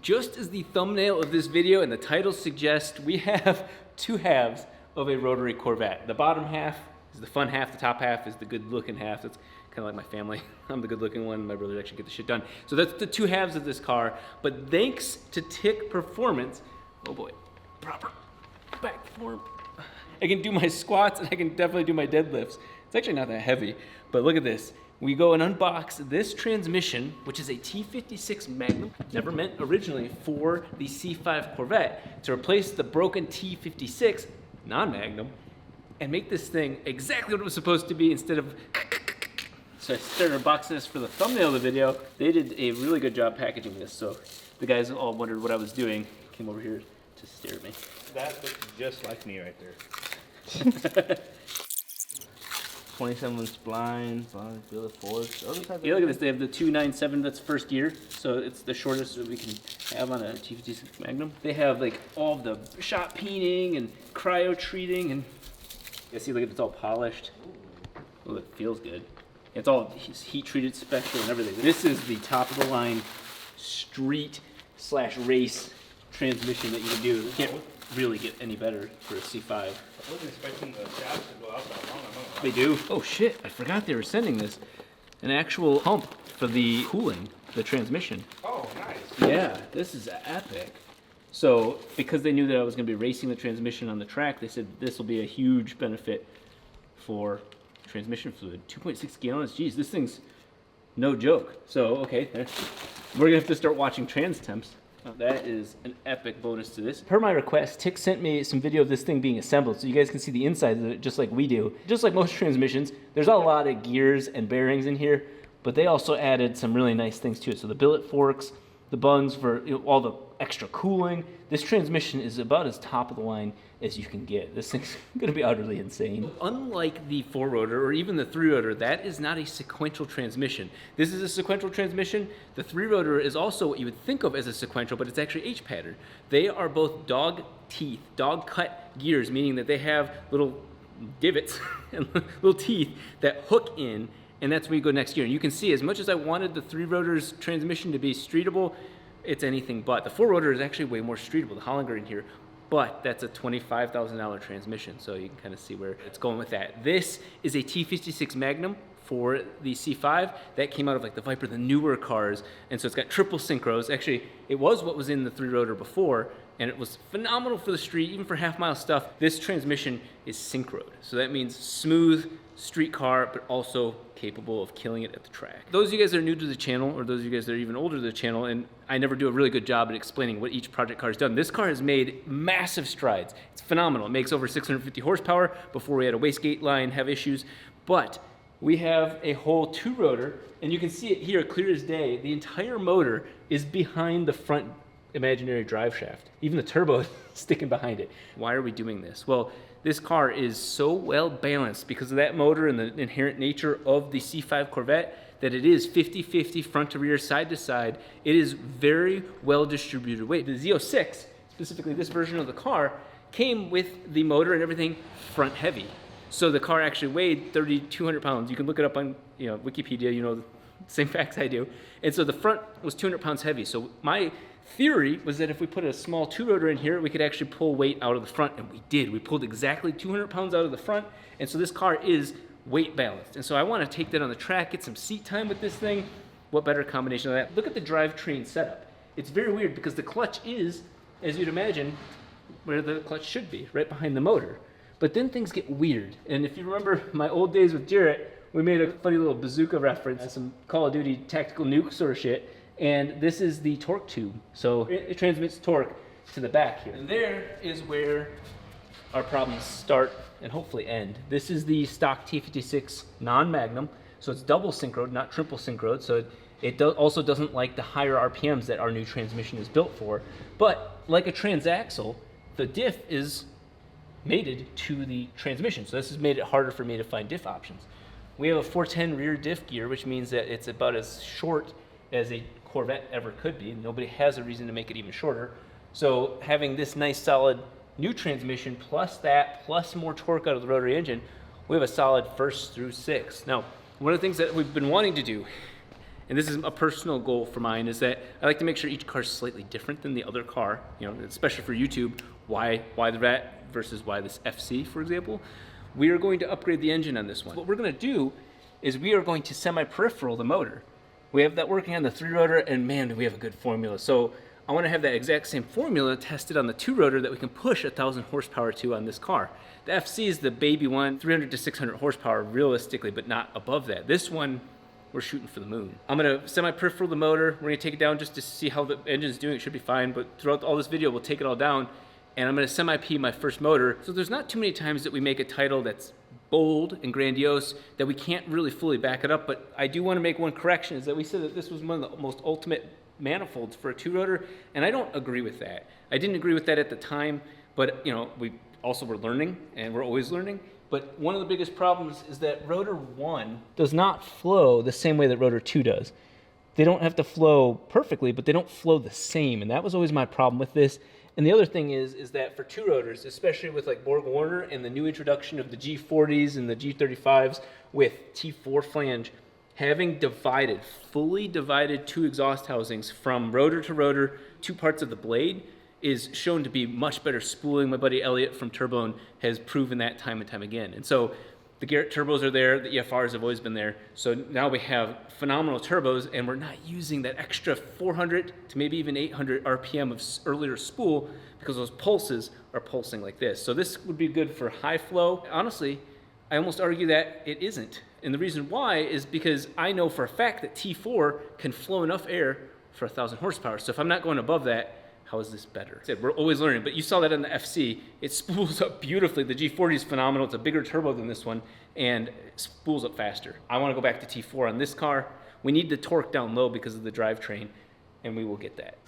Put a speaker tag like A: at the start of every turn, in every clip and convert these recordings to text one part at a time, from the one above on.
A: Just as the thumbnail of this video and the title suggest, we have two halves of a rotary Corvette. The bottom half is the fun half, the top half is the good looking half. That's kind of like my family. I'm the good looking one, my brothers actually get the shit done. So that's the two halves of this car, but thanks to Tick Performance, oh boy, proper back form. I can do my squats and I can definitely do my deadlifts. It's actually not that heavy, but look at this. We go and unbox this transmission, which is a T56 Magnum, never meant originally for the C5 Corvette, to replace the broken T56 non-Magnum and make this thing exactly what it was supposed to be instead of. So I started unboxing this for the thumbnail of the video. They did a really good job packaging this, so the guys all wondered what I was doing. Came over here to stare at me.
B: That looks just like me right there.
A: 27 spline, billet forks. Yeah, look at this. They have the 297. That's first gear, so it's the shortest that we can have on a T56 Magnum. They have like all the shot peening and cryo treating, and you see, look at it's all polished. Oh, it feels good. It's all heat treated, special, and everything. This is the top of the line street / race transmission that you can do. You can't really get any better for a C5.
B: I wasn't expecting the shafts to go out that long.
A: They do. Oh shit, I forgot they were sending this. An actual pump for the cooling, the transmission.
B: Oh, nice.
A: Yeah, this is epic. So, because they knew that I was going to be racing the transmission on the track, they said this will be a huge benefit for transmission fluid. 2.6 gallons, geez, this thing's no joke. So, okay, we're going to have to start watching trans temps. That is an epic bonus to this. Per my request, Tick sent me some video of this thing being assembled so you guys can see the inside of it just like we do. Just like most transmissions, there's a lot of gears and bearings in here, but they also added some really nice things to it. So the billet forks, the bungs for all the extra cooling. This transmission is about as top of the line as you can get. This thing's gonna be utterly insane. Unlike the 4-rotor or even the 3-rotor, that is not a sequential transmission. This is a sequential transmission. The 3-rotor is also what you would think of as a sequential, but it's actually H-pattern. They are both dog teeth, dog cut gears, meaning that they have little divots and little teeth that hook in, and that's where you go next gear. And you can see, as much as I wanted the 3-rotor's transmission to be streetable, it's anything but. The 4-rotor is actually way more streetable, the Hollinger in here, but that's a $25,000 transmission, so you can kind of see where it's going with that. This is a T56 Magnum for the C5 that came out of like the Viper, the newer cars, and so it's got triple synchros. Actually, it was what was in the 3-rotor before, and it was phenomenal for the street, even for half-mile stuff. This transmission is synchroed, so that means smooth street car, but also capable of killing it at the track. Those of you guys that are new to the channel, or those of you guys that are even older to the channel, and I never do a really good job at explaining what each project car has done. This car has made massive strides. It's phenomenal. It makes over 650 horsepower. Before we had a wastegate line have issues, but we have a whole 2-rotor, and you can see it here clear as day. The entire motor is behind the front imaginary drive shaft. Even the turbo is sticking behind it. Why are we doing this? Well, this car is so well balanced because of that motor and the inherent nature of the C5 Corvette that it is 50-50 front to rear, side to side. It is very well distributed weight. The Z06, specifically this version of the car, came with the motor and everything front heavy. So the car actually weighed 3,200 pounds. You can look it up on Wikipedia, you know the same facts I do. And so the front was 200 pounds heavy. So my theory was that if we put a small 2-rotor in here, we could actually pull weight out of the front, and we did. We pulled exactly 200 pounds out of the front, and so this car is weight balanced. And so I want to take that on the track, get some seat time with this thing. What better combination of that? Look at the drivetrain setup. It's very weird because the clutch is, as you'd imagine, where the clutch should be, right behind the motor. But then things get weird. And if you remember my old days with Jarrett, we made a funny little bazooka reference, some Call of Duty tactical nuke sort of shit. And this is the torque tube. So it transmits torque to the back here. And there is where our problems start and hopefully end. This is the stock T56 non-Magnum. So it's double synchroed, not triple synchroed. So it also doesn't like the higher RPMs that our new transmission is built for. But like a transaxle, the diff is mated to the transmission. So this has made it harder for me to find diff options. We have a 410 rear diff gear, which means that it's about as short as a Corvette ever could be. Nobody has a reason to make it even shorter. So having this nice solid new transmission plus that, plus more torque out of the rotary engine, we have a solid first through 6. Now, one of the things that we've been wanting to do and this is a personal goal for mine, is that I like to make sure each car is slightly different than the other car, you know, especially for YouTube. Why the Rat versus why this FC, for example. We are going to upgrade the engine on this one. What we're going to do is we are going to semi-peripheral the motor. We have that working on the 3-rotor, and man, do we have a good formula. So I want to have that exact same formula tested on the 2-rotor that we can push 1,000 horsepower to on this car. The FC is the baby one, 300 to 600 horsepower realistically, but not above that. This one, we're shooting for the moon. I'm gonna semi-peripheral the motor. We're gonna take it down just to see how the engine's doing. It should be fine, but throughout all this video, we'll take it all down, and I'm gonna semi-P my first motor. So there's not too many times that we make a title that's bold and grandiose that we can't really fully back it up, but I do want to make one correction, is that we said that this was one of the most ultimate manifolds for a 2-rotor, and I don't agree with that. I didn't agree with that at the time, but you know, we also were learning, and we're always learning. But one of the biggest problems is that rotor 1 does not flow the same way that rotor 2 does. They don't have to flow perfectly, but they don't flow the same, and that was always my problem with this. And the other thing is that for 2-rotors, especially with like Borg Warner and the new introduction of the G40s and the G35s with T4 flange, having fully divided 2 exhaust housings from rotor to rotor, 2 parts of the blade, is shown to be much better spooling. My buddy Elliot from Turbone has proven that time and time again. And so the Garrett turbos are there, the EFRs have always been there. So now we have phenomenal turbos, and we're not using that extra 400 to maybe even 800 RPM of earlier spool, because those pulses are pulsing like this. So this would be good for high flow. Honestly, I almost argue that it isn't. And the reason why is because I know for a fact that T4 can flow enough air for 1,000 horsepower. So if I'm not going above that, how is this better? We're always learning, but you saw that on the FC. It spools up beautifully. The G40 is phenomenal. It's a bigger turbo than this one, and it spools up faster. I want to go back to T4 on this car. We need the torque down low because of the drivetrain, and we will get that.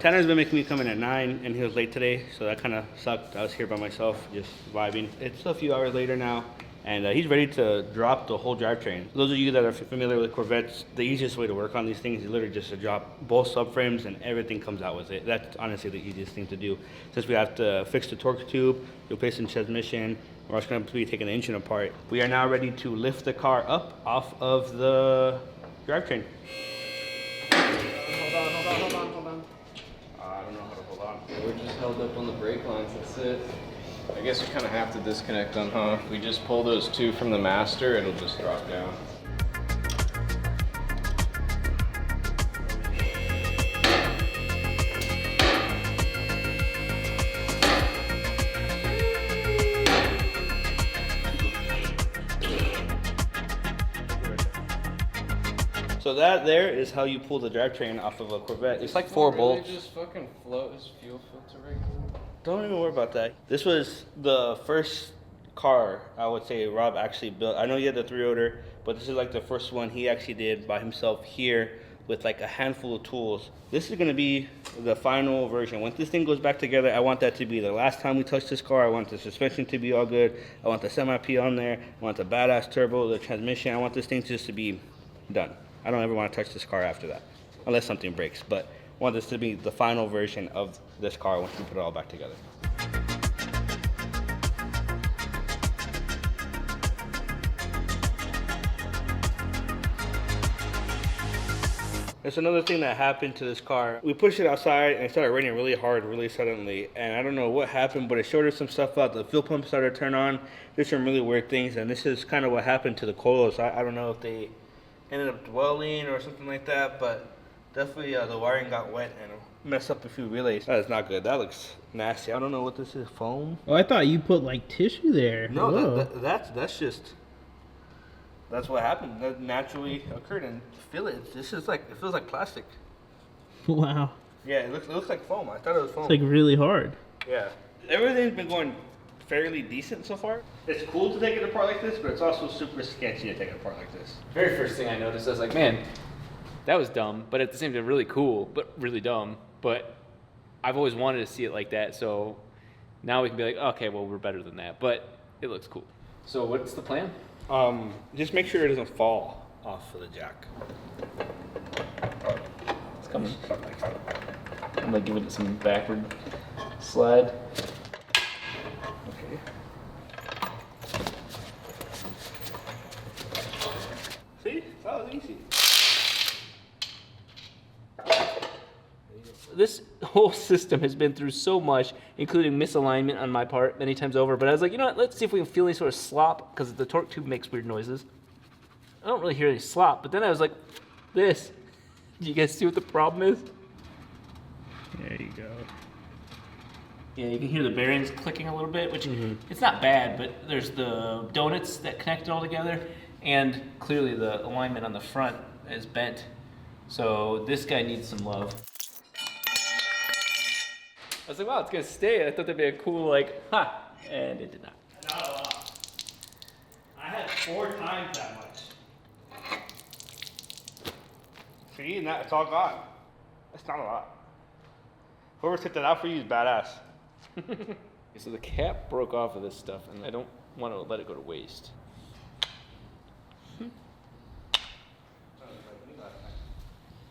B: Tanner's been making me come in at 9, and he was late today, so that kind of sucked. I was here by myself, just vibing. It's a few hours later now, and he's ready to drop the whole drivetrain. Those of you that are familiar with Corvettes, the easiest way to work on these things is literally just to drop both subframes, and everything comes out with it. That's honestly the easiest thing to do. Since we have to fix the torque tube, replace the transmission, we're also going to be taking the engine apart. We are now ready to lift the car up off of the drivetrain. Hold on. I don't know how to hold on.
C: We're just held up on the brake lines, that's it. I guess we kind of have to disconnect them, huh? If we just pull those 2 from the master, it'll just drop down.
B: So that there is how you pull the drivetrain off of a Corvette. It's like 4 bolts.
C: Just fucking float this fuel filter right here.
B: Don't even worry about that. This was the first car I would say Rob actually built. I know he had the 3-rotor, but this is like the first one he actually did by himself here with like a handful of tools. This is gonna be the final version. Once this thing goes back together, I want that to be the last time we touch this car. I want the suspension to be all good. I want the semi-P on there. I want the badass turbo, the transmission. I want this thing just to be done. I don't ever want to touch this car after that, unless something breaks. But I want this to be the final version of this car once we put it all back together. There's another thing that happened to this car. We pushed it outside and it started raining really hard, really suddenly. And I don't know what happened, but it shorted some stuff out. The fuel pump started to turn on. There's some really weird things, and this is kind of what happened to the coils. I don't know if they ended up dwelling or something like that, but definitely the wiring got wet and messed up a few relays. That is not good. That looks nasty. I don't know what this is. Foam?
D: Oh, I thought you put like tissue there.
B: No, that's just, that's what happened. That naturally occurred. And feel it. This is like, it feels like plastic.
D: Wow.
B: Yeah, it looks like foam. I thought it was foam.
D: It's like really hard.
B: Yeah. Everything's been going fairly decent so far. It's cool to take it apart like this, but it's also super sketchy to take it apart like this.
A: Very first thing I noticed, I was like, man, that was dumb, but at the same time really cool, but really dumb. But I've always wanted to see it like that, so now we can be like, okay, well, we're better than that, but it looks cool. So what's the plan?
B: Just make sure it doesn't fall off of the jack.
A: It's coming. I'm like giving it some backward slide. Okay.
B: See? That was easy.
A: This whole system has been through so much, including misalignment on my part many times over, but I was like, you know what, let's see if we can feel any sort of slop, because the torque tube makes weird noises. I don't really hear any slop, but then I was like, this. Do you guys see what the problem is?
D: There you go.
A: Yeah, you can hear the bearings clicking a little bit, which it's not bad, but there's the donuts that connect it all together, and clearly the alignment on the front is bent. So this guy needs some love. I was like, wow, it's gonna stay. I thought that'd be a cool, like, ha, and it did not.
B: Not a lot. I had 4 times that much. See, it's all gone. That's not a lot. Whoever took that out for you is badass.
A: So the cap broke off of this stuff, and I don't want to let it go to waste.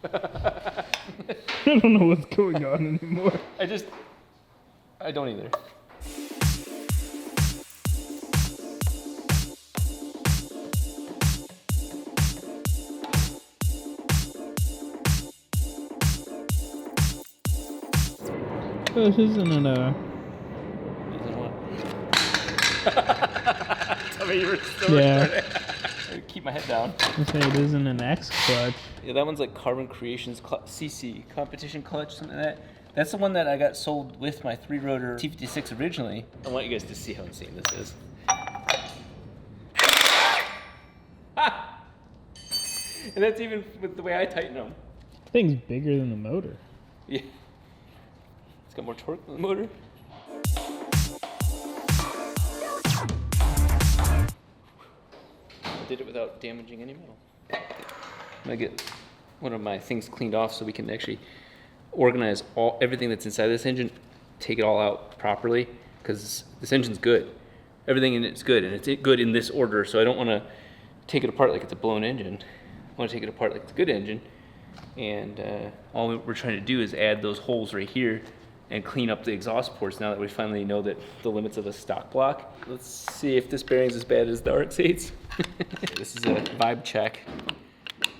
D: I don't know what's going on anymore.
A: I don't either.
D: Oh, this isn't a.
A: Isn't what? Tell me you were still
D: Yeah.
A: recording. Keep my head down.
D: I say it isn't an X clutch.
A: Yeah, that one's like Carbon Creations CC, competition clutch, something like that. That's the one that I got sold with my 3-rotor T56 originally. I want you guys to see how insane this is. Ha! And that's even with the way I tighten them.
D: Thing's bigger than the motor.
A: Yeah. It's got more torque than the motor. I did it without damaging any metal. I'm gonna get one of my things cleaned off so we can actually organize everything that's inside this engine, take it all out properly, because this engine's good. Everything in it's good, and it's good in this order, so I don't want to take it apart like it's a blown engine. I want to take it apart like it's a good engine, and all we're trying to do is add those holes right here and clean up the exhaust ports now that we finally know that the limits of the stock block. Let's see if this bearing's as bad as the RX-8s. This is a vibe check.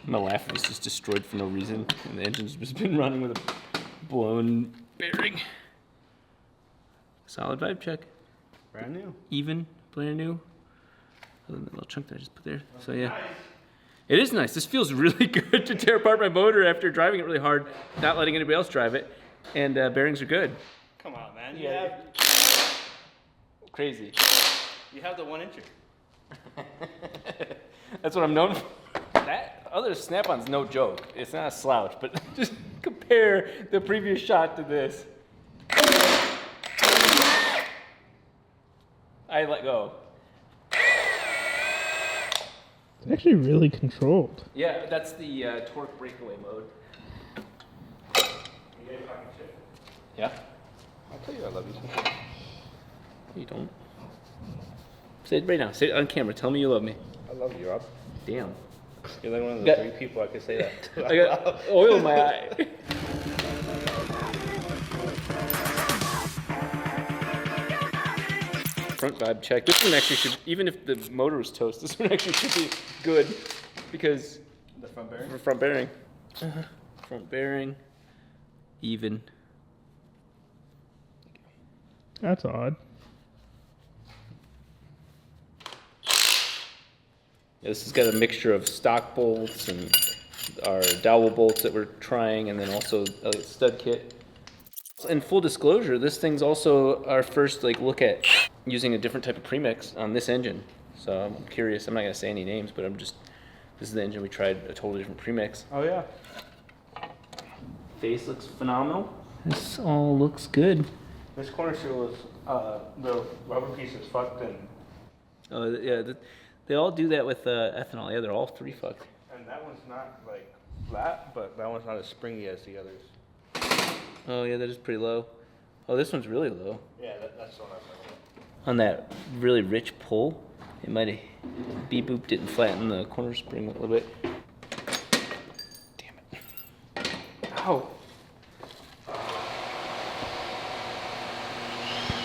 A: My laugh was just destroyed for no reason, and the engine's just been running with a blown bearing. Solid vibe check.
B: Brand new.
A: Even, brand new. Other than that little chunk that I just put there. So yeah. It is nice. This feels really good to tear apart my motor after driving it really hard, not letting anybody else drive it. And bearings are good.
B: Come on, man.
A: Yeah. Crazy.
B: You have the 1-incher.
A: That's what I'm known for. That other snap-on's no joke. It's not a slouch, but just compare the previous shot to this. I let go.
D: It's actually really controlled.
A: Yeah, that's the torque breakaway mode. Yeah?
B: I'll tell you I love you.
A: You don't. Say it right now. Say it on camera. Tell me you love me.
B: I love you, Rob.
A: Damn.
B: You're like one of the
A: Got-
B: 3 people I could say that to.
A: I got oil in my eye. Front vibe check. This one actually should, even if the motor was toast, this one actually should be good because
B: The front bearing?
A: for front bearing. Front bearing, even.
D: That's odd.
A: Yeah, this has got a mixture of stock bolts and our dowel bolts that we're trying, and then also a stud kit. In full disclosure, this thing's also our first look at using a different type of premix on this engine. So I'm curious. I'm not gonna say any names, but this is the engine we tried a totally different premix.
B: Oh, yeah.
A: Face looks phenomenal. This all looks good.
B: This corner seal is, the rubber piece is fucked in.
A: Oh yeah, they all do that with ethanol. Yeah, they're all 3 fucked.
B: And that one's not, like, flat, but that one's not as springy as the others.
A: Oh yeah, that is pretty low. Oh, this one's really low.
B: Yeah, that's the one I was talking about.
A: On that really rich pull, it might have beep booped it and flattened the corner spring a little bit. Damn it. Ow.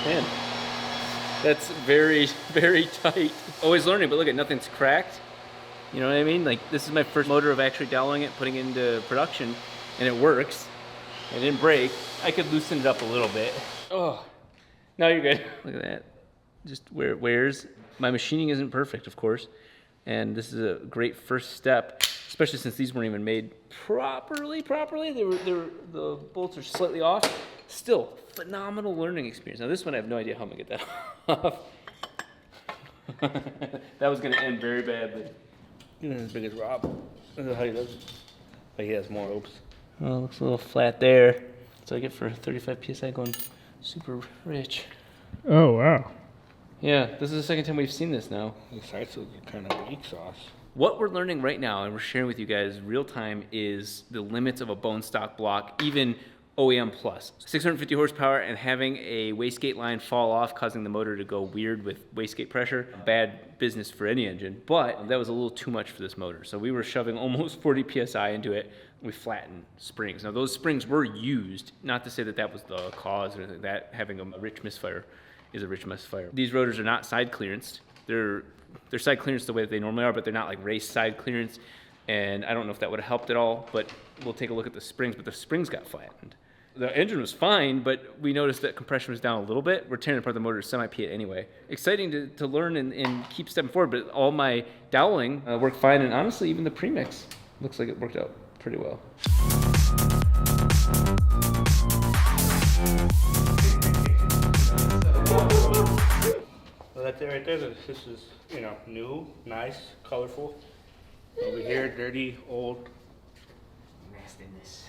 A: Man, that's very, very tight. Always learning, but look at nothing's cracked. You know what I mean? Like, this is my first motor of actually doweling it, putting it into production, and it works. It didn't break. I could loosen it up a little bit. Oh, now you're good. Look at that. Just where it wears. My machining isn't perfect, of course, and this is a great first step, especially since these weren't even made properly. The bolts are slightly off. Still, phenomenal learning experience. Now this one, I have no idea how I'm gonna get that off. That was gonna end very badly.
B: Even as big as Rob. Look at how he does it. But he has more oops.
A: Oh, looks a little flat there. That's what I get for 35 PSI going super rich.
D: Oh, wow.
A: Yeah, this is the second time we've seen this now.
B: The sides are kind of weak sauce.
A: What we're learning right now, and we're sharing with you guys real time, is the limits of a bone stock block, even OEM plus. 650 horsepower and having a wastegate line fall off, causing the motor to go weird with wastegate pressure. Bad business for any engine, but that was a little too much for this motor. So we were shoving almost 40 PSI into it. We flattened springs. Now those springs were used, not to say that that was the cause or anything like that. Having a rich misfire is a rich misfire. These rotors are not side clearanced. They're side clearance the way that they normally are, but they're not like race side clearance. And I don't know if that would have helped at all, but we'll take a look at the springs, but the springs got flattened. The engine was fine, but we noticed that compression was down a little bit. We're tearing apart the motor semi-P anyway. Exciting to learn and keep stepping forward, but all my doweling worked fine, and honestly, even the premix looks like it worked out pretty well.
B: Well, that's it right there. This is, new, nice, colorful. Over here, dirty, old.
A: Nastiness.